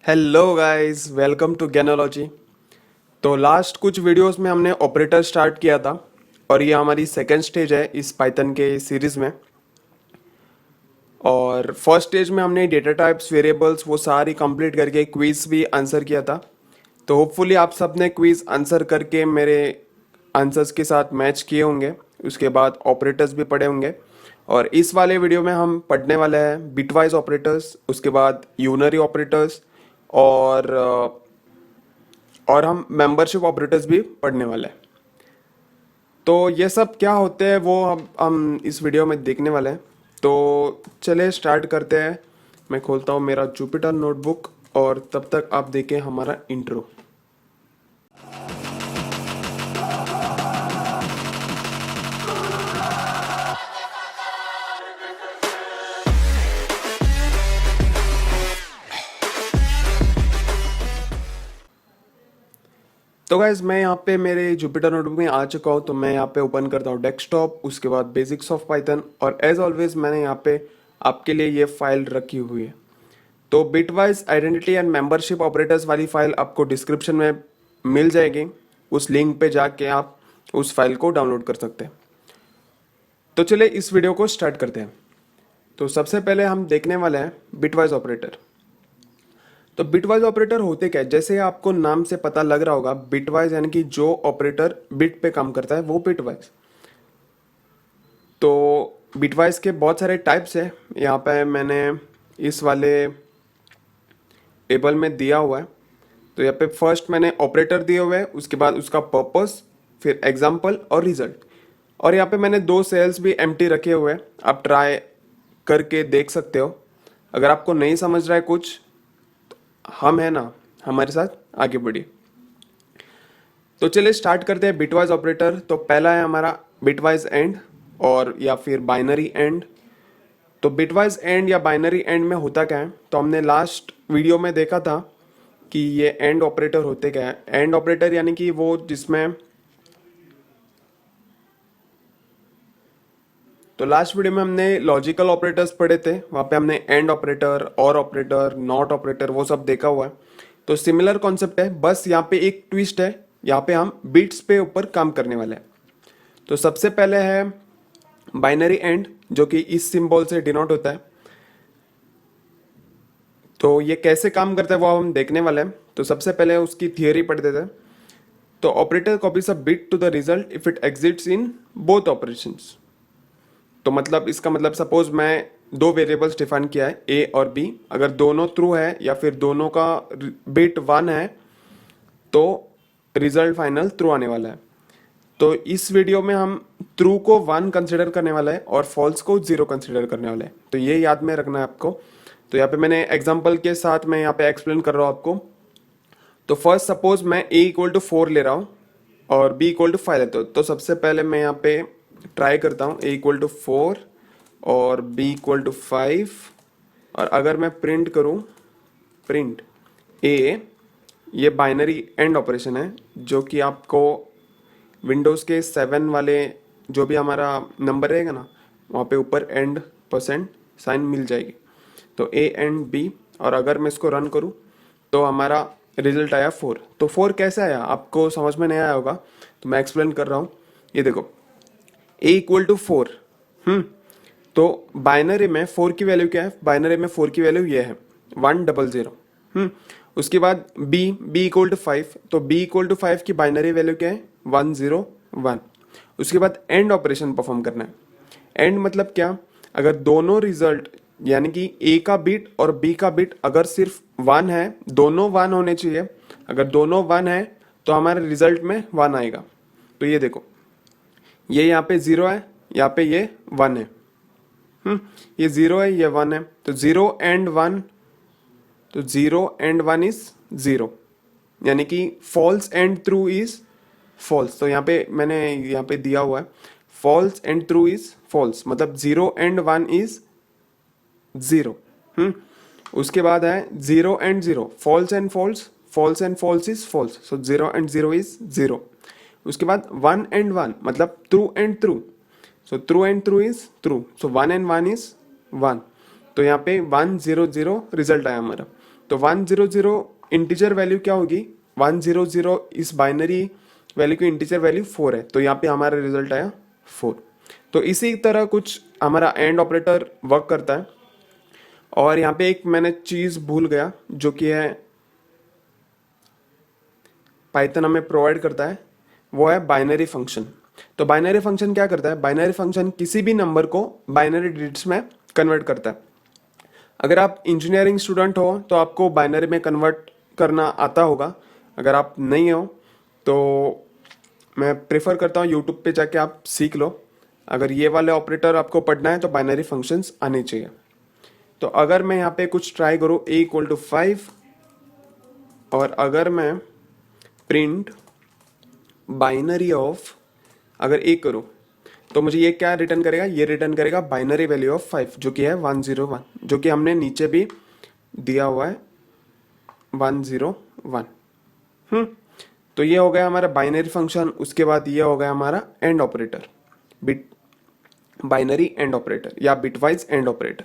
Hello guys, welcome to Gyanology. तो last कुछ videos में हमने ऑपरेटर स्टार्ट किया था और ये हमारी सेकेंड स्टेज है इस पाइथन के सीरीज में। और फर्स्ट स्टेज में हमने डेटा टाइप्स, वेरिएबल्स वो सारी कंप्लीट करके क्विज भी आंसर किया था। तो होपफुली आप सब ने क्विज आंसर करके मेरे आंसर्स के साथ मैच किए होंगे। उसके बाद ऑपरेटर्स भी पढ़े होंगे। और इस वाले वीडियो में हम पढ़ने वाले हैं बिटवाइज ऑपरेटर्स, उसके बाद यूनरी ऑपरेटर्स और हम मेंबरशिप ऑपरेटर्स भी पढ़ने वाले हैं। तो ये सब क्या होते हैं वो हम इस वीडियो में देखने वाले हैं। तो चलिए स्टार्ट करते हैं। मैं खोलता हूँ मेरा जुपिटर नोटबुक और तब तक आप देखें हमारा इंट्रो। तो गाइज मैं यहाँ पे मेरे जुपिटर नोटबुक में आ चुका हूँ। तो मैं यहाँ पे ओपन करता हूँ डेस्कटॉप, उसके बाद बेसिक्स ऑफ पाइथन, और एज ऑलवेज मैंने यहाँ पे आपके लिए ये फाइल रखी हुई है। तो bitwise identity and membership operators वाली फाइल आपको डिस्क्रिप्शन में मिल जाएगी। उस लिंक पे जाके आप उस फाइल को डाउनलोड कर सकते हैं। तो चलिए इस वीडियो को स्टार्ट करते हैं। तो सबसे पहले हम देखने वाले हैं बिटवाइज ऑपरेटर। तो बिटवाइज ऑपरेटर होते क्या है? जैसे आपको नाम से पता लग रहा होगा, बिटवाइज यानी कि जो ऑपरेटर बिट पे काम करता है वो बिटवाइज। तो बिटवाइज के बहुत सारे टाइप्स है। यहाँ पे मैंने इस वाले टेबल में दिया हुआ है। तो यहाँ पे फर्स्ट मैंने ऑपरेटर दिए हुए हैं, उसके बाद उसका पर्पस, फिर एग्जाम्पल और रिजल्ट। और यहाँ पे मैंने दो सेल्स भी एम्प्टी रखे हुए हैं, आप ट्राई करके देख सकते हो। अगर आपको नहीं समझ रहा है कुछ, हम है ना, हमारे साथ आगे बढ़िए। तो चलिए स्टार्ट करते हैं बिटवाइज ऑपरेटर। तो पहला है हमारा बिटवाइज एंड और या फिर बाइनरी एंड। तो बिटवाइज एंड या बाइनरी एंड में होता क्या है? तो हमने लास्ट वीडियो में देखा था कि ये एंड ऑपरेटर होते क्या है। एंड ऑपरेटर यानी कि वो जिसमें, तो लास्ट वीडियो में हमने लॉजिकल ऑपरेटर्स पढ़े थे, वहां पे हमने एंड ऑपरेटर, और ऑपरेटर, नॉट ऑपरेटर वो सब देखा हुआ है। तो सिमिलर कॉन्सेप्ट है, बस यहाँ पे एक ट्विस्ट है। यहाँ पे हम बिट्स पे ऊपर काम करने वाले हैं। तो सबसे पहले है बाइनरी एंड, जो कि इस सिंबल से डिनोट होता है। तो ये कैसे काम करता है वो हम देखने वाले हैं। तो सबसे पहले उसकी थियोरी पढ़ देते हैं। तो operator copies a bit to the result if it exists in both operations. तो मतलब इसका मतलब, सपोज मैं दो वेरिएबल्स डिफाइन किया है ए और बी, अगर दोनों ट्रू है या फिर दोनों का बिट वन है तो रिजल्ट फाइनल ट्रू आने वाला है। तो इस वीडियो में हम ट्रू को वन कंसिडर करने वाला है और फॉल्स को जीरो कंसिडर करने वाला है। तो ये याद में रखना है आपको। तो यहाँ पे मैंने एग्जांपल के साथ मैं यहाँ पे एक्सप्लेन कर रहा हूँ आपको। तो फर्स्ट सपोज मैं ए इक्वल टू 4 ले रहा हूँ और बी इक्वल टू 5 लेता हूँ। तो सबसे पहले मैं यहाँ पे ट्राई करता हूँ ए इक्वल टू 4 और बी इक्वल टू 5। और अगर मैं प्रिंट करूँ, प्रिंट ए, ये बाइनरी एंड ऑपरेशन है जो कि आपको विंडोज़ के 7 वाले जो भी हमारा नंबर रहेगा ना, वहाँ पे ऊपर एंड परसेंट साइन मिल जाएगी। तो ए एंड बी, और अगर मैं इसको रन करूँ तो हमारा रिजल्ट आया 4। तो 4 कैसे आया आपको समझ में नहीं आया होगा, तो मैं एक्सप्लेन कर रहा हूँ। ये देखो, ए इक्वल टू 4। तो बाइनरी में 4 की वैल्यू क्या है? बाइनरी में 4 की वैल्यू ये है 100। उसके बाद बी इक्वल टू 5। तो बी इक्वल टू 5 की बाइनरी वैल्यू क्या है? 101। उसके बाद एंड ऑपरेशन परफॉर्म करना है। एंड मतलब क्या? अगर दोनों रिजल्ट यानी कि ए का बिट और बी का बिट अगर सिर्फ वन है, दोनों वन होने चाहिए। अगर दोनों वन है तो हमारे रिजल्ट में वन आएगा। तो ये देखो, ये यहाँ पे जीरो है, यहाँ पे ये वन है। ये जीरो है, ये वन है। तो जीरो एंड वन, तो zero and one is zero, यानी कि false and true is false. तो यहाँ पे मैंने यहाँ पे दिया हुआ है false and true is false, मतलब zero and one is zero. उसके बाद है zero and zero, false and false, false and false is false, so zero and zero is zero. उसके बाद वन एंड वन, मतलब true and true, so true and true is true, so one and one is one. तो यहाँ पे 100 result आया हमारा। तो 100 integer value क्या होगी, 100 इस बाइनरी वैल्यू की इंटीजर वैल्यू 4 है, तो यहाँ पे हमारा रिजल्ट आया 4। तो इसी तरह कुछ हमारा एंड ऑपरेटर वर्क करता है। और यहाँ पे एक मैंने चीज़ भूल गया जो कि है पाइथन हमें प्रोवाइड करता है, वो है बाइनरी फंक्शन। तो बाइनरी फंक्शन क्या करता है, बाइनरी फंक्शन किसी भी नंबर को बाइनरी डिजिट्स में कन्वर्ट करता है। अगर आप इंजीनियरिंग स्टूडेंट हो तो आपको बाइनरी में कन्वर्ट करना आता होगा, अगर आप नहीं हो तो मैं प्रेफर करता हूँ यूट्यूब पे जाके आप सीख लो। अगर ये वाले ऑपरेटर आपको पढ़ना है तो बाइनरी फंक्शंस आने चाहिए। तो अगर मैं यहाँ पे कुछ ट्राई करूँ a=5 और अगर मैं प्रिंट बाइनरी ऑफ अगर a करूँ तो मुझे ये क्या रिटर्न करेगा, ये रिटर्न करेगा बाइनरी वैल्यू ऑफ 5 जो कि है 101, जो कि हमने नीचे भी दिया हुआ है 101। तो ये हो गया हमारा बाइनरी फंक्शन। उसके बाद ये हो गया हमारा and operator, bit binary and operator या बिटवाइज एंड ऑपरेटर।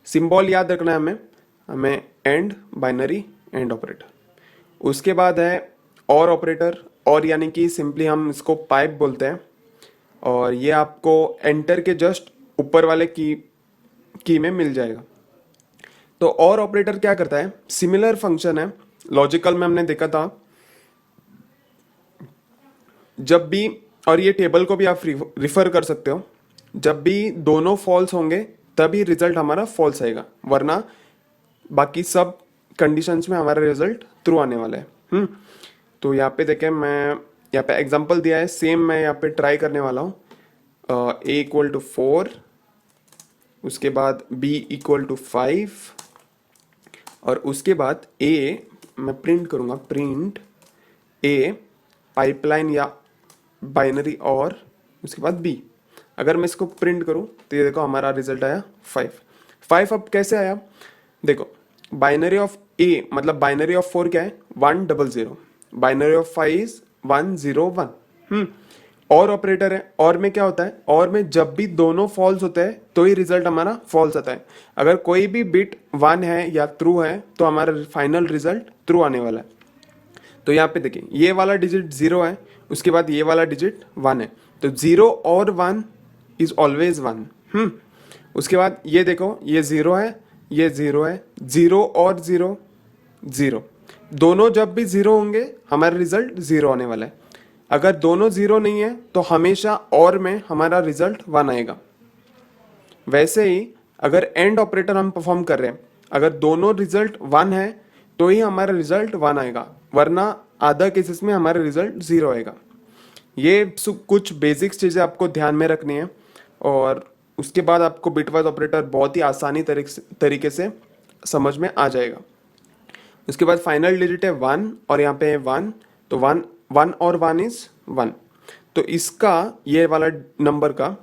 सिंबल याद रखना है हमें, एंड बाइनरी एंड ऑपरेटर। उसके बाद है और ऑपरेटर, और यानी कि सिंपली हम इसको पाइप बोलते हैं, और ये आपको एंटर के जस्ट ऊपर वाले की में मिल जाएगा। तो और ऑपरेटर क्या करता है, सिमिलर फंक्शन है, लॉजिकल में हमने देखा था। जब भी, और ये टेबल को भी आप रिफर कर सकते हो, जब भी दोनों फॉल्स होंगे तभी रिजल्ट हमारा फॉल्स आएगा, वरना बाकी सब कंडीशंस में हमारा रिजल्ट ट्रू आने वाला है। तो यहाँ पे देखें, मैं यहाँ पे एग्जांपल दिया है, सेम मैं यहाँ पे ट्राई करने वाला हूँ। a=4, उसके बाद b=5 और उसके बाद a मैं प्रिंट करूँगा, प्रिंट a पाइपलाइन या बाइनरी, और उसके बाद b। अगर मैं इसको प्रिंट करूँ तो ये देखो हमारा रिजल्ट आया 5। अब कैसे आया, देखो बाइनरी ऑफ a मतलब बाइनरी ऑफ 4 क्या है 100, बाइनरी ऑफ 5 इज 101। और ऑपरेटर है, और में क्या होता है, और में जब भी दोनों फॉल्स होते हैं तो ही रिजल्ट हमारा फॉल्स आता है। अगर कोई भी बिट 1 है या ट्रू है तो हमारा फाइनल रिजल्ट ट्रू आने वाला है। तो यहाँ पे देखिए ये वाला डिजिट 0 है, उसके बाद ये वाला डिजिट 1 है, तो 0 और 1 इज ऑलवेज 1। उसके बाद ये देखो ये 0 है, ये 0 है, 0 और 0 0, दोनों जब भी 0 होंगे हमारा रिजल्ट 0 आने वाला है। अगर दोनों 0 नहीं है तो हमेशा और में हमारा रिजल्ट 1 आएगा। वैसे ही अगर एंड ऑपरेटर हम परफॉर्म कर रहे हैं, अगर दोनों रिजल्ट 1 है तो ही हमारा रिजल्ट 1 आएगा, वरना आधा केसेस में हमारा रिजल्ट 0 आएगा। ये कुछ बेसिक्स चीज़ें आपको ध्यान में रखनी है, और उसके बाद आपको बिटवाइज ऑपरेटर बहुत ही आसानी तरीके से समझ में आ जाएगा। उसके बाद फाइनल डिजिट है 1 और यहाँ पे है 1, तो 1 और 1 इज 1। तो इसका ये वाला नंबर का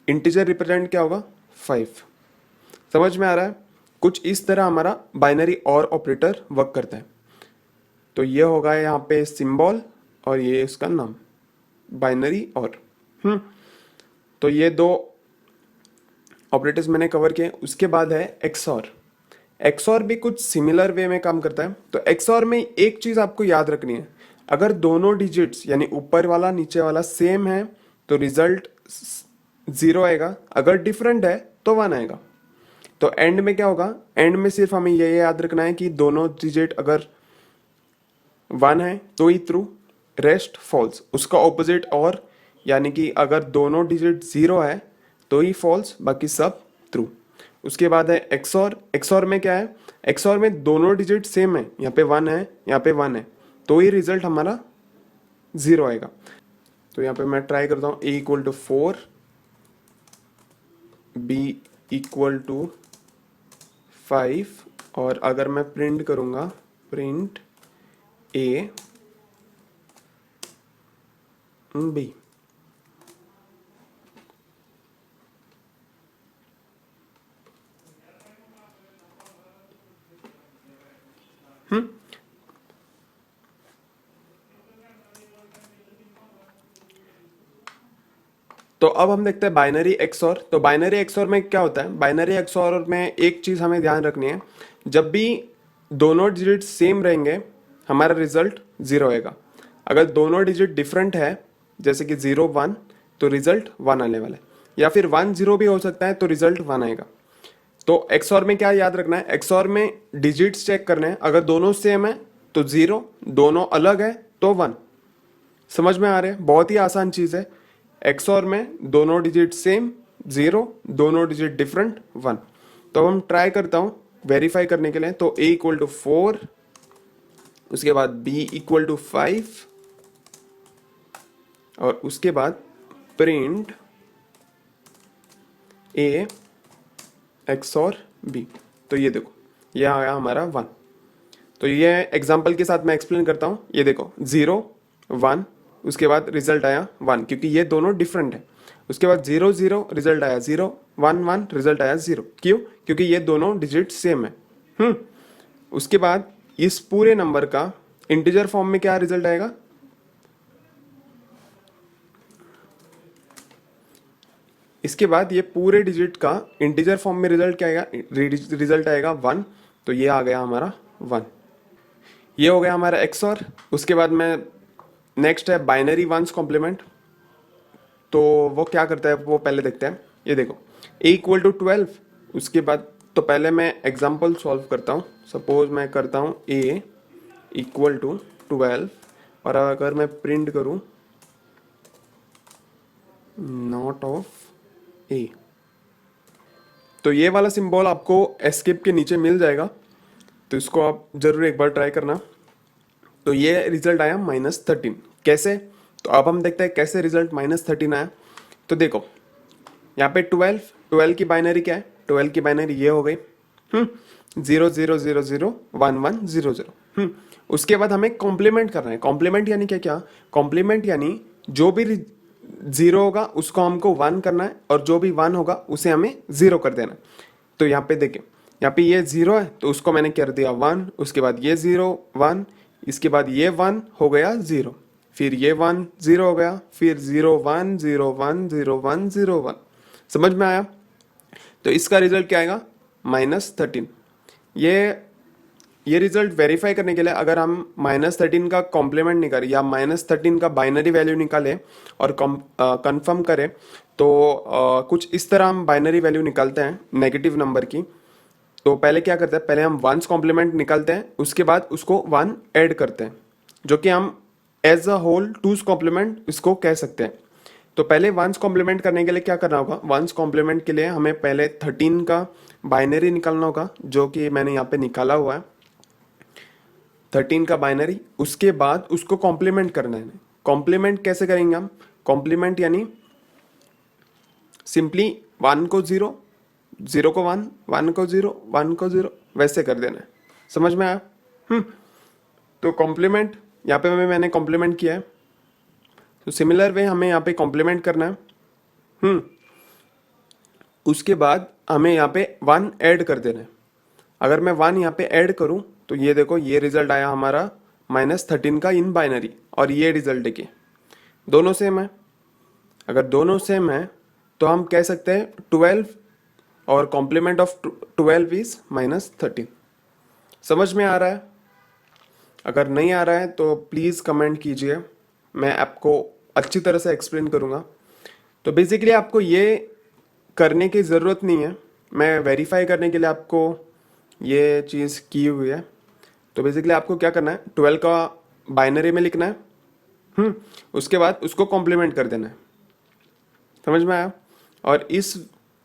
इंटीजर रिप्रेजेंट क्या होगा 5। समझ में आ रहा है, कुछ इस तरह हमारा बाइनरी और ऑपरेटर वर्क करता है। तो ये होगा यहाँ पे सिंबल और ये इसका नाम बाइनरी और। तो ये दो ऑपरेटर्स मैंने कवर किए। उसके बाद है एक्सऑर। एक्सऑर भी कुछ सिमिलर वे में काम करता है। तो एक्सऑर में एक चीज आपको याद रखनी है, अगर दोनों डिजिट्स यानी ऊपर वाला नीचे वाला सेम है तो रिजल्ट 0 आएगा, अगर डिफरेंट है तो 1 आएगा। तो एंड में क्या होगा, एंड में सिर्फ हमें ये याद रखना है कि दोनों डिजिट अगर 1 है तो ही ट्रू, रेस्ट फॉल्स। उसका ऑपोजिट और, यानी कि अगर दोनों डिजिट 0 है तो ही फॉल्स, बाकी सब ट्रू। उसके बाद है एक्सऑर। एक्सऑर में क्या है, एक्सऑर में दोनों डिजिट सेम है, यहाँ पे 1 है यहाँ पे 1 है, तो ही रिजल्ट हमारा 0 आएगा। तो यहाँ पे मैं ट्राई करता हूँ a=4, b=5 और अगर मैं प्रिंट करूँगा प्रिंट a b। तो अब हम देखते हैं बाइनरी एक्सऑर। तो बाइनरी एक्सऑर में क्या होता है, बाइनरी एक्सऑर में एक चीज हमें ध्यान रखनी है, जब भी दोनों डिजिट सेम रहेंगे हमारा रिजल्ट जीरो आएगा। अगर दोनों डिजिट डिफरेंट है जैसे कि 0 1 तो रिजल्ट 1 आने वाला है, या फिर 1 0 भी हो सकता है तो रिजल्ट 1 आएगा। तो एक्सऑर में क्या याद रखना है, एक्सऑर में डिजिट्स चेक करने हैं, अगर दोनों सेम है तो 0, दोनों अलग है तो 1। समझ में आ रहे हैं, बहुत ही आसान चीज है। एक्सऑर में दोनों डिजिट सेम 0, दोनों डिजिट डिफरेंट 1। तो हम ट्राई करता हूं वेरीफाई करने के लिए। तो a इक्वल टू 4, उसके बाद b इक्वल टू 5 और उसके बाद प्रिंट a एक्सऑर b। तो ये देखो ये आया हमारा 1। तो ये एग्जाम्पल के साथ मैं एक्सप्लेन करता हूँ। ये देखो 0 1, उसके बाद रिजल्ट आया 1 क्योंकि ये दोनों डिफरेंट है। उसके बाद 0 0 रिजल्ट आया 0, 1 1 रिजल्ट आया 0। क्यों? क्योंकि ये दोनों डिजिट सेम है। उसके बाद इस पूरे नंबर का इंटीजर फॉर्म में क्या रिजल्ट आएगा, इसके बाद ये पूरे डिजिट का इंटीजर फॉर्म में रिजल्ट क्या आएगा, रिजल्ट आएगा 1। तो ये आ गया हमारा 1। ये हो गया हमारा एक्सऑर। उसके बाद में नेक्स्ट है बाइनरी वंस कॉम्प्लीमेंट। तो वो क्या करता है वो पहले देखते हैं। ये देखो a इक्वल टू 12, उसके बाद तो पहले मैं एग्जांपल सॉल्व करता हूँ। सपोज मैं करता हूँ a इक्वल टू 12 और अगर मैं प्रिंट करूँ नॉट ऑफ a, तो ये वाला सिंबल आपको एस्केप के नीचे मिल जाएगा, तो इसको आप जरूर एक बार ट्राई करना। तो ये रिजल्ट आया -13। कैसे? तो अब हम देखते हैं कैसे रिजल्ट -13 आया। तो देखो यहाँ पे 12 की बाइनरी क्या है, 12 की बाइनरी ये हो गई 0 0 0 0 1 1 0 0। उसके बाद हमें कॉम्प्लीमेंट करना है। कॉम्प्लीमेंट यानी क्या, क्या कॉम्प्लीमेंट यानी जो भी 0 होगा उसको हमको 1 करना है और जो भी 1 होगा उसे हमें 0 कर देना है। तो यहाँ पे देखिए यहाँ पे ये 0 है तो उसको मैंने कर दिया 1, उसके बाद ये 0 1, इसके बाद ये 1 हो गया 0, फिर ये 1 0 हो गया, फिर 0 1 0 1 0 1 0 1। समझ में आया? तो इसका रिजल्ट क्या आएगा -13। ये रिजल्ट वेरीफाई करने के लिए अगर हम -13 का कॉम्प्लीमेंट निकालें या -13 का बाइनरी वैल्यू निकालें और कंफर्म करें तो कुछ इस तरह हम बाइनरी वैल्यू निकालते हैं नेगेटिव नंबर की। तो पहले क्या करते हैं, पहले हम वंस कॉम्प्लीमेंट निकालते हैं, उसके बाद उसको 1 ऐड करते हैं, जो कि हम as a whole 2's complement इसको कह सकते हैं। तो पहले वंस कॉम्प्लीमेंट करने के लिए क्या करना होगा, वंस कॉम्प्लीमेंट के लिए हमें पहले 13 का बाइनरी निकालना होगा, जो कि मैंने यहाँ पे निकाला हुआ है 13 का बाइनरी। उसके बाद उसको कॉम्प्लीमेंट करना है। कॉम्प्लीमेंट कैसे करेंगे हम, कॉम्प्लीमेंट यानी सिंपली 1 को 0, 0 को 1, 1 को 0, 1 को 0 वैसे कर देना है। समझ में आया? तो कॉम्प्लीमेंट यहाँ पे मैंने कॉम्प्लीमेंट किया है, तो सिमिलर वे हमें यहाँ पे कॉम्प्लीमेंट करना है। उसके बाद हमें यहाँ पे 1 ऐड कर देना है। अगर मैं 1 यहाँ पे ऐड करूँ तो ये देखो ये रिजल्ट आया हमारा -13 का इन बाइनरी, और ये रिजल्ट देखिए दोनों सेम है। अगर दोनों सेम है तो हम कह सकते हैं 12 और कॉम्प्लीमेंट ऑफ 12 इज -13। समझ में आ रहा है? अगर नहीं आ रहा है तो प्लीज़ कमेंट कीजिए, मैं आपको अच्छी तरह से एक्सप्लेन करूँगा। तो बेसिकली आपको ये करने की ज़रूरत नहीं है, मैं वेरीफाई करने के लिए आपको ये चीज़ की हुई है। तो बेसिकली आपको क्या करना है, 12 का बाइनरी में लिखना है, उसके बाद उसको कॉम्प्लीमेंट कर देना है। समझ में आया? और इस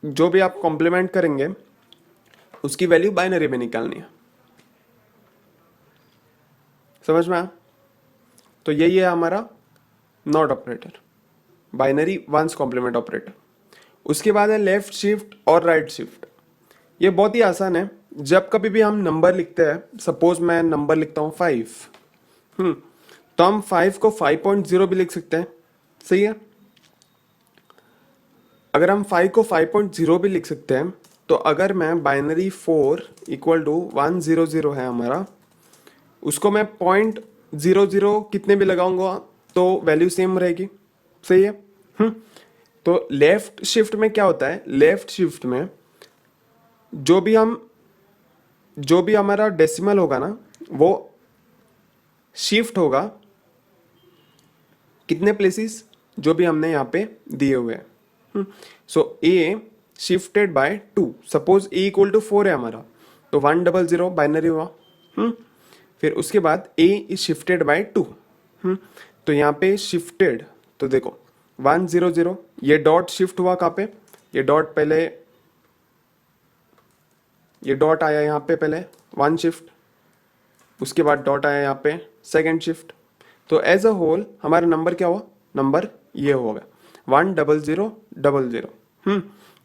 जो भी आप कॉम्प्लीमेंट करेंगे उसकी वैल्यू बाइनरी में निकालनी है। समझ में आया? तो यही है हमारा not operator, binary ones complement operator. उसके बाद है लेफ्ट शिफ्ट और राइट शिफ्ट। ये बहुत ही आसान है। जब कभी भी हम नंबर लिखते हैं, सपोज मैं नंबर लिखता हूँ 5, तो हम 5 को 5.0 भी लिख सकते हैं। सही है? अगर हम 5 को 5.0 भी लिख सकते हैं, तो अगर मैं बाइनरी 4 इक्वल टू 100 है हमारा, उसको मैं 0.00 कितने भी लगाऊंगा तो वैल्यू सेम रहेगी। सही है? तो लेफ्ट शिफ्ट में क्या होता है, लेफ्ट शिफ्ट में जो भी हमारा डेसिमल होगा ना, वो शिफ्ट होगा कितने प्लेसेस, जो भी हमने यहाँ पे दिए हुए हैं। So A shifted by 2, suppose A equal to 4 है हमारा, तो 100 बाइनरी हुआ। फिर उसके बाद ए इज शिफ्टेड बाय 2, तो यहाँ पे शिफ्टेड, तो देखो 100, ये डॉट शिफ्ट हुआ कहाँ पे, ये डॉट पहले, ये डॉट आया यहाँ पे पहले 1 शिफ्ट, उसके बाद डॉट आया यहाँ पे सेकेंड शिफ्ट। तो एज अ होल हमारा नंबर क्या हुआ, नंबर ये हो गया 10000।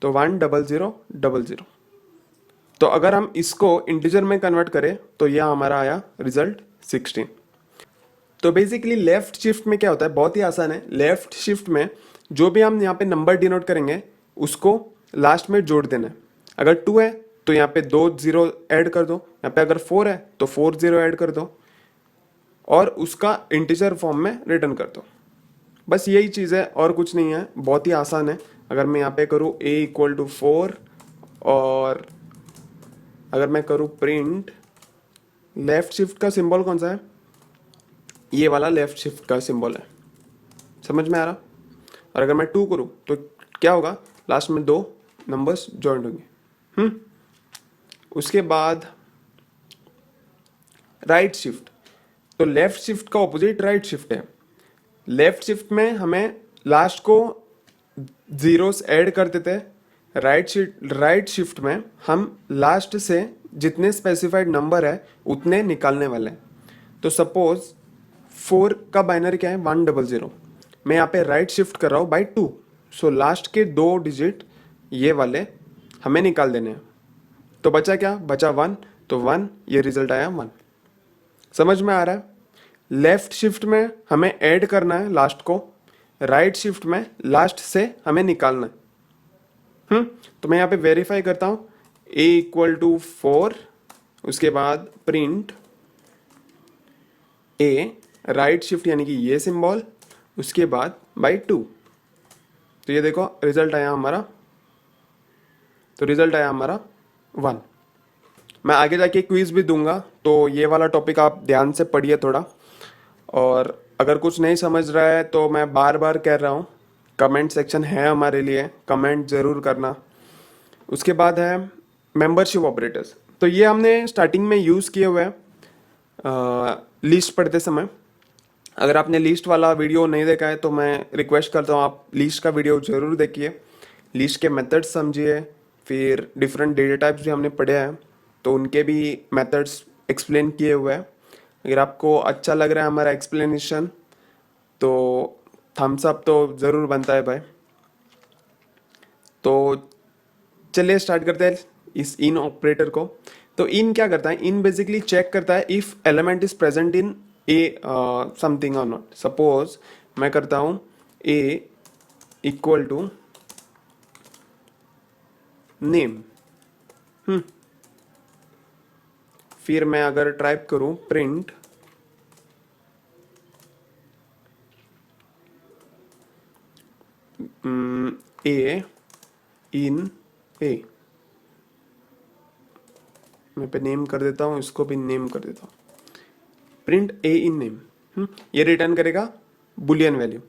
तो 10000। तो अगर हम इसको इंटीजर में कन्वर्ट करें तो यह हमारा आया रिजल्ट 16। तो बेसिकली लेफ्ट शिफ्ट में क्या होता है, बहुत ही आसान है। लेफ्ट शिफ्ट में जो भी हम यहाँ पे नंबर डिनोट करेंगे उसको लास्ट में जोड़ देना है। अगर 2 है तो यहाँ पे 2 0 ऐड कर दो, यहाँ पे अगर 4 है तो 4 0 ऐड कर दो और उसका इंटीजर फॉर्म में रिटर्न कर दो। बस यही चीज़ है और कुछ नहीं है, बहुत ही आसान है। अगर मैं यहाँ पे करूँ a इक्वल टू 4 और अगर मैं करूँ प्रिंट, लेफ्ट शिफ्ट का सिंबल कौन सा है, ये वाला लेफ्ट शिफ्ट का सिंबल है, समझ में आ रहा। और अगर मैं 2 करूँ तो क्या होगा, लास्ट में 2 नंबर्स जॉइंट होंगे। उसके बाद राइट शिफ्ट, तो लेफ्ट शिफ्ट का ऑपोजिट राइट शिफ्ट है। लेफ्ट शिफ्ट में हमें लास्ट को जीरोस ऐड कर देते हैं, राइट शिफ्ट में हम लास्ट से जितने स्पेसिफाइड नंबर है उतने निकालने वाले हैं। तो सपोज 4 का बाइनरी क्या है 100, मैं यहाँ पे राइट शिफ्ट कर रहा हूँ बाई 2, सो लास्ट के 2 डिजिट ये वाले हमें निकाल देने हैं। तो बचा क्या, बचा 1, तो 1, ये रिजल्ट आया 1। समझ में आ रहा है। लेफ्ट शिफ्ट में हमें ऐड करना है लास्ट को, राइट शिफ्ट में लास्ट से हमें निकालना है। तो मैं यहाँ पे वेरीफाई करता हूँ, a इक्वल टू 4, उसके बाद प्रिंट a राइट शिफ्ट यानी कि ये सिंबल, उसके बाद बाई 2। तो ये देखो रिजल्ट आया हमारा, तो रिजल्ट आया हमारा 1। मैं आगे जाके क्विज भी दूंगा, तो ये वाला टॉपिक आप ध्यान से पढ़िए थोड़ा। और अगर कुछ नहीं समझ रहा है तो मैं बार बार कह रहा हूँ, कमेंट सेक्शन है हमारे लिए, कमेंट ज़रूर करना। उसके बाद है मेंबरशिप ऑपरेटर्स, तो ये हमने स्टार्टिंग में यूज़ किए हुए हैं लिस्ट पढ़ते समय। अगर आपने लिस्ट वाला वीडियो नहीं देखा है तो मैं रिक्वेस्ट करता हूँ आप लिस्ट का वीडियो ज़रूर देखिए, लिस्ट के मेथड्स समझिए, फिर डिफरेंट डेटा टाइप्स भी हमने पढ़े हैं तो उनके भी मेथड्स एक्सप्लेन किए हुए हैं। अगर आपको अच्छा लग रहा है हमारा एक्सप्लेनेशन तो थम्स अप तो ज़रूर बनता है भाई। तो चलिए स्टार्ट करते हैं इस इन ऑपरेटर को। तो इन क्या करता है, इन बेसिकली चेक करता है if element is present in A something और नॉट। सपोज मैं करता हूँ a इक्वल टू नेम, फिर मैं अगर टाइप करूं प्रिंट a इन a, मैं पे नेम कर देता हूं, इसको भी नेम कर देता हूं, प्रिंट a इन नेम, ये रिटर्न करेगा बुलियन वैल्यू।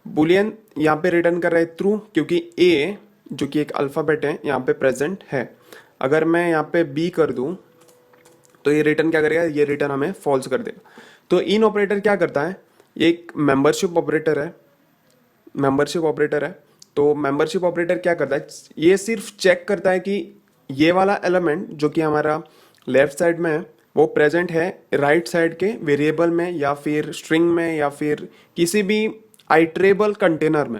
बुलियन यहाँ पे रिटर्न कर रहा है ट्रू, क्योंकि a जो कि एक अल्फ़ाबेट है यहाँ पे प्रेजेंट है। अगर मैं यहाँ पे b कर दूं तो ये रिटर्न क्या करेगा, ये रिटर्न हमें फॉल्स कर देगा। तो इन ऑपरेटर क्या करता है, ये एक मेंबरशिप ऑपरेटर है, मेंबरशिप ऑपरेटर है। तो मेंबरशिप ऑपरेटर क्या करता है, ये सिर्फ चेक करता है कि ये वाला एलिमेंट जो कि हमारा लेफ्ट साइड में है वो प्रेजेंट है राइट साइड के वेरिएबल में या फिर स्ट्रिंग में या फिर किसी भी आइटरेबल कंटेनर में।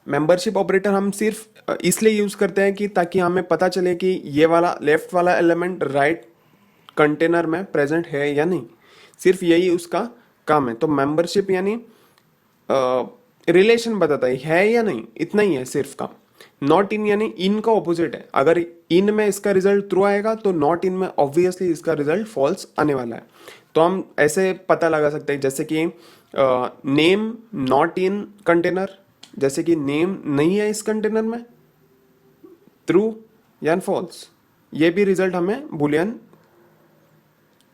मेंबरशिप ऑपरेटर हम सिर्फ इसलिए यूज़ करते हैं कि ताकि हमें पता चले कि ये वाला लेफ्ट वाला एलिमेंट राइट कंटेनर में प्रेजेंट है या नहीं, सिर्फ यही उसका काम है। तो मेंबरशिप यानी रिलेशन बताता है या नहीं, इतना ही है सिर्फ काम। नॉट इन यानी इन का ऑपोजिट है, अगर इन में इसका रिजल्ट ट्रू आएगा तो नॉट इन में ऑब्वियसली इसका रिजल्ट फॉल्स आने वाला है। तो हम ऐसे पता लगा सकते हैं जैसे कि नेम नॉट इन कंटेनर जैसे कि नेम नहीं है इस कंटेनर में, ट्रू या फॉल्स, ये भी रिजल्ट हमें बुलियन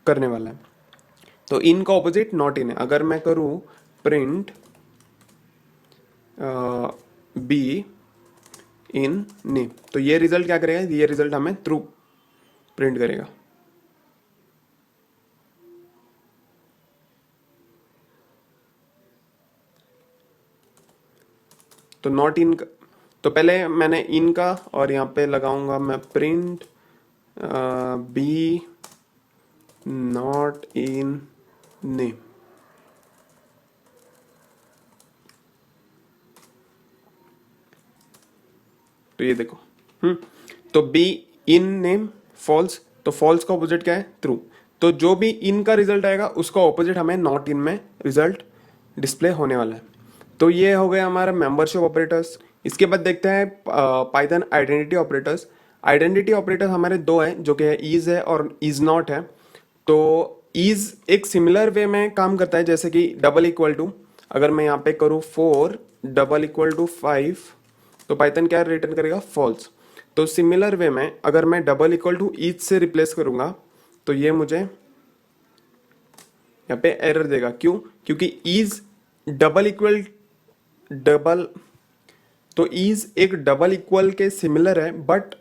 करने वाला है। तो इन का ऑपोजिट नॉट इन है। अगर मैं करूँ प्रिंट बी इन नेम, तो ये रिजल्ट क्या करेगा, ये रिजल्ट हमें ट्रू प्रिंट करेगा। तो नॉट इन, तो पहले मैंने इन का और यहाँ पे लगाऊंगा मैं print B not in name. तो ये देखो, तो बी इन नेम फॉल्स, तो फॉल्स का ऑपोजिट क्या है, ट्रू। तो जो भी इन का रिजल्ट आएगा उसका ऑपोजिट हमें नॉट इन में रिजल्ट डिस्प्ले होने वाला है। तो ये हो गया हमारा मेंबरशिप ऑपरेटर्स। इसके बाद देखते हैं Python identity operators. Identity operator हमारे दो हैं, जो कि है इज है और इज नॉट है। तो इज एक सिमिलर वे में काम करता है, जैसे कि डबल इक्वल टू, अगर मैं यहाँ पे करूँ 4 डबल इक्वल टू 5, तो पाइथन क्या रिटर्न करेगा, फॉल्स। तो सिमिलर वे में अगर मैं डबल इक्वल टू ईच से रिप्लेस करूंगा तो ये मुझे यहाँ पे एरर देगा। क्यों, क्योंकि ईज डबल इक्वल डबल, तो ईज एक डबल इक्वल के सिमिलर है, बट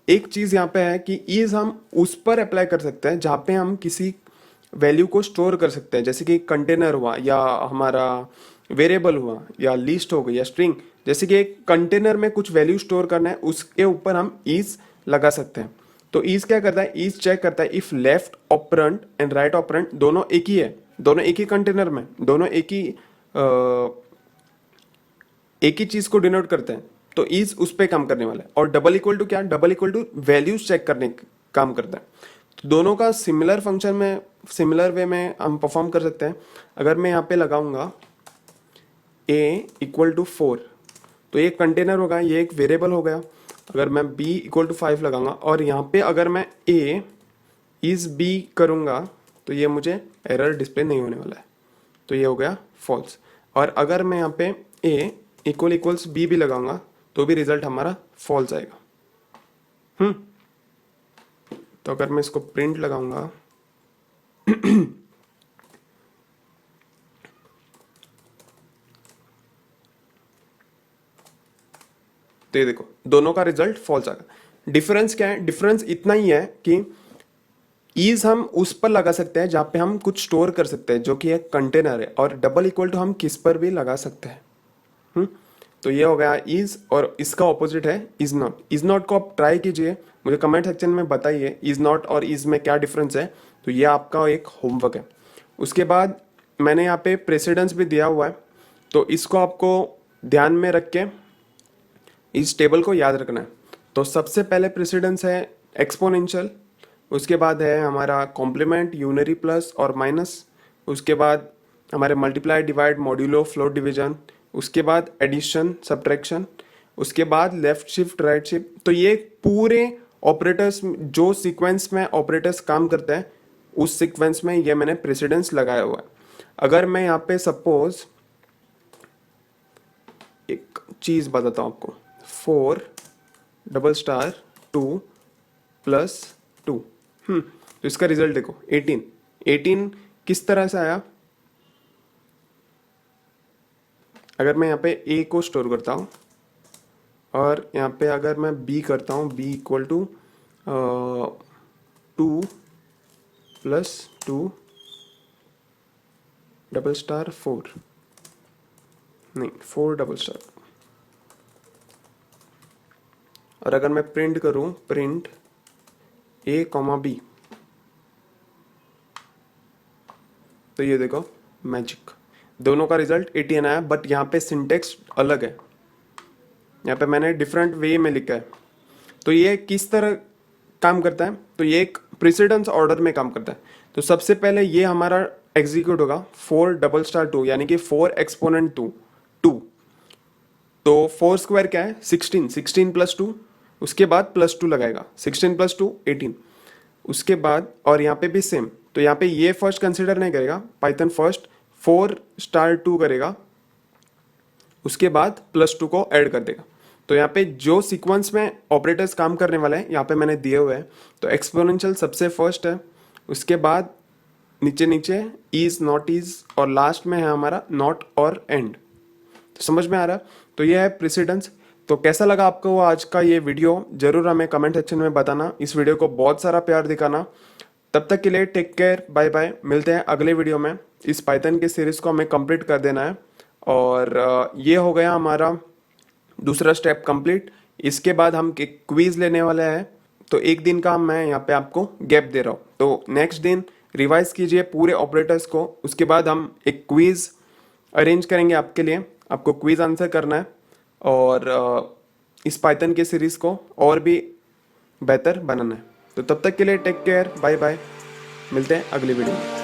एक चीज यहाँ पे है कि ईज हम उस पर अप्लाई कर सकते हैं जहाँ पे हम किसी वैल्यू को स्टोर कर सकते हैं, जैसे कि कंटेनर हुआ या हमारा वेरिएबल हुआ या लिस्ट हो गई या स्ट्रिंग। जैसे कि एक कंटेनर में कुछ वैल्यू स्टोर करना है, उसके ऊपर हम ईज लगा सकते हैं। तो ईज क्या करता है, ईज चेक करता है if left operand and right operand दोनों एक ही है, दोनों एक ही कंटेनर में, दोनों एक ही चीज को डिनोट करते हैं, तो इज उस पे काम करने वाला है। और डबल इक्वल टू क्या, double equal to values check करने काम करता है। तो दोनों का सिमिलर फंक्शन में, सिमिलर वे में हम परफॉर्म कर सकते हैं। अगर मैं यहाँ पे लगाऊंगा ए इक्वल टू 4, तो ये कंटेनर होगा, ये एक वेरिएबल हो गया। अगर मैं बी इक्वल टू 5 लगाऊंगा और यहाँ पे अगर मैं ए इज बी करूंगा तो ये मुझे एरर डिस्प्ले नहीं होने वाला है, तो ये हो गया फॉल्स। और अगर मैं यहाँ पे ए इक्वल्स बी भी लगाऊंगा तो भी रिजल्ट हमारा फॉल्स आएगा। तो अगर मैं इसको प्रिंट लगाऊंगा तो ये देखो दोनों का रिजल्ट फॉल्स आएगा। डिफरेंस क्या है, डिफरेंस इतना ही है कि ईज हम उस पर लगा सकते हैं जहां पे हम कुछ स्टोर कर सकते हैं, जो कि एक कंटेनर है, और डबल इक्वल टू हम किस पर भी लगा सकते हैं। तो ये हो गया इज, और इसका ऑपोजिट है इज नॉट। इज नॉट को आप ट्राई कीजिए, मुझे कमेंट सेक्शन में बताइए इज नॉट और इज में क्या डिफरेंस है। तो ये आपका एक होमवर्क है। उसके बाद मैंने यहाँ पे प्रेसिडेंस भी दिया हुआ है, तो इसको आपको ध्यान में रख के इस टेबल को याद रखना है। तो सबसे पहले प्रेसिडेंस है एक्सपोनेंशियल, उसके बाद है हमारा कॉम्प्लीमेंट, यूनरी, प्लस और माइनस, उसके बाद हमारे multiply, divide, modulo, float division, उसके बाद एडिशन, सब्ट्रैक्शन, उसके बाद लेफ्ट शिफ्ट, राइट शिफ्ट। तो ये पूरे ऑपरेटर्स जो सीक्वेंस में ऑपरेटर्स काम करते हैं उस सीक्वेंस में ये मैंने प्रेसिडेंस लगाया हुआ है। अगर मैं यहाँ पे सपोज एक चीज बताता हूँ आपको, 4 डबल स्टार 2 प्लस 2, तो इसका रिजल्ट देखो 18। 18 किस तरह से आया, अगर मैं यहाँ पे ए को स्टोर करता हूँ और यहाँ पे अगर मैं बी करता हूँ, B equal to 2 plus 2 double star 4, नहीं 4 डबल स्टार। और अगर मैं प्रिंट करूँ, प्रिंट ए कॉमा बी, तो ये देखो मैजिक, दोनों का रिजल्ट 18 आया। बट यहाँ पे सिंटेक्स अलग है, यहाँ पे मैंने डिफरेंट वे में लिखा है। तो ये किस तरह काम करता है, तो ये एक प्रेसिडेंस ऑर्डर में काम करता है। तो सबसे पहले ये हमारा एग्जीक्यूट होगा 4 डबल स्टार 2, यानी कि 4 एक्सपोनेंट 2 2। तो 4 स्क्वायर क्या है, 16, 16 प्लस 2, उसके बाद प्लस 2 लगाएगा, 16 प्लस 2 18। उसके बाद और यहाँ पे भी सेम, तो यहाँ पे ये फर्स्ट कंसिडर नहीं करेगा पाइथन, फर्स्ट 4 स्टार 2 करेगा, उसके बाद +2 को ऐड कर देगा। तो यहाँ पे जो सीक्वेंस में ऑपरेटर्स काम करने वाले हैं यहाँ पे मैंने दिए हुए हैं। तो एक्सपोनेंशियल सबसे फर्स्ट है, उसके बाद नीचे नीचे इज, नॉट इज, और लास्ट में है हमारा नॉट और एंड। तो समझ में आ रहा है? तो ये है प्रेसिडेंस। तो कैसा लगा आपको आज का ये वीडियो, जरूर हमें कमेंट सेक्शन में बताना। इस वीडियो को बहुत सारा प्यार दिखाना। तब तक के लिए टेक केयर, बाय बाय। मिलते हैं अगले वीडियो में। इस पाइथन की सीरीज को हमें कंप्लीट कर देना है। और ये हो गया हमारा दूसरा स्टेप कंप्लीट। इसके बाद हम एक क्विज लेने वाले हैं। तो एक दिन का मैं यहाँ पे आपको गैप दे रहा हूँ। तो नेक्स्ट दिन रिवाइज कीजिए पूरे ऑपरेटर्स को। उसके बाद हम एक क्विज अरेंज करेंगे आपके लिए। आपको क्विज आंसर करना है और इस पाइथन के सीरीज को और भी बेहतर बनाना है। तो तब तक के लिए टेक केयर, बाय बाय। मिलते हैं अगली वीडियो में।